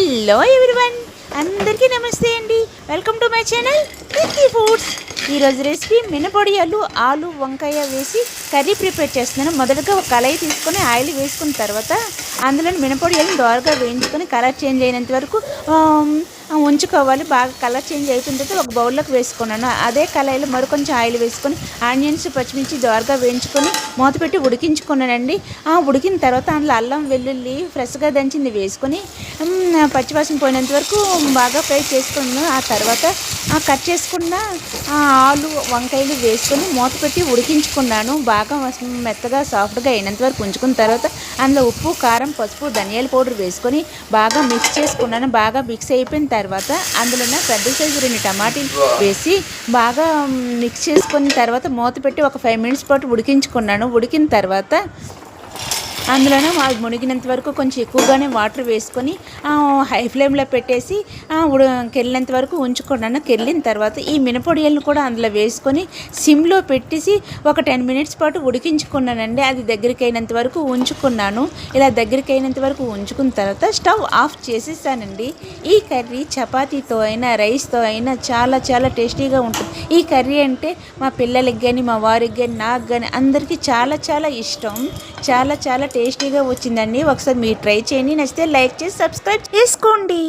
Hello everyone, అందరికీ నమస్తే అండి. Welcome to my channel Keerthi foods. ఈరోజు రెసిపీ మినపొడియాలు ఆలు వంకాయ వేసి కర్రీ ప్రిపేర్ చేస్తున్నాను. మొదటగా ఒక కళాయి తీసుకొని ఆయిల్ వేసుకున్న తర్వాత అందులో మినపొడియాలను దోరగా వేయించుకొని కలర్ చేంజ్ అయినంత వరకు ఉంచుకోవాలి. బాగా కలర్ చేంజ్ అయిపోయిన తర్వాత ఒక బౌల్లోకి వేసుకున్నాను. అదే కళాయిలో మరికొంచెం ఆయిల్ వేసుకొని ఆనియన్స్ పచ్చిమిర్చి దోరగా వేయించుకొని మూత పెట్టి ఉడికించుకున్నానండి. ఉడికిన తర్వాత అందులో అల్లం వెల్లుల్లి ఫ్రెష్గా దంచింది వేసుకొని పచ్చివాసన పోయినంత వరకు బాగా ఫ్రై చేసుకున్నాను. ఆ తర్వాత కట్ చేసుకున్న ఆలు వంకాయలు వేసుకొని మూత పెట్టి ఉడికించుకున్నాను. బాగా మెత్తగా సాఫ్ట్గా అయినంత వరకు ఉంచుకున్న తర్వాత అందులో ఉప్పు కారం పసుపు ధనియాల పౌడర్ వేసుకొని బాగా మిక్స్ చేసుకున్నాను. బాగా మిక్స్ అయిపోయిన తర్వాత అందులో పెద్ద సైజు 2 టమాటీలు వేసి బాగా మిక్స్ చేసుకున్న తర్వాత మూత పెట్టి ఒక 5 మినిట్స్ పాటు ఉడికించుకున్నాను. ఉడికిన తర్వాత అందులోనే మునిగినంత వరకు కొంచెం ఎక్కువగానే వాటర్ వేసుకొని హై ఫ్లేమ్లో పెట్టేసి కెళ్ళినంత వరకు ఉంచుకున్నాను. కెళ్ళిన తర్వాత ఈ మినపొడియలను కూడా అందులో వేసుకొని సిమ్లో పెట్టేసి ఒక 10 మినిట్స్ పాటు ఉడికించుకున్నానండి. అది దగ్గరికి అయినంత వరకు ఉంచుకున్నాను. ఇలా దగ్గరికి అయినంత వరకు ఉంచుకున్న తర్వాత స్టవ్ ఆఫ్ చేసేసానండి. ఈ కర్రీ చపాతీతో అయినా రైస్తో అయినా చాలా చాలా టేస్టీగా ఉంటుంది. ఈ కర్రీ అంటే మా పిల్లలకి కానీ మా వారికి కానీ నాకు కానీ అందరికీ చాలా చాలా ఇష్టం. చాలా చాలా టేస్టీగా వచ్చిందండి. ఒకసారి మీరు ట్రై చేయండి. నచ్చితే లైక్ చేసి సబ్స్క్రైబ్ చేసుకోండి.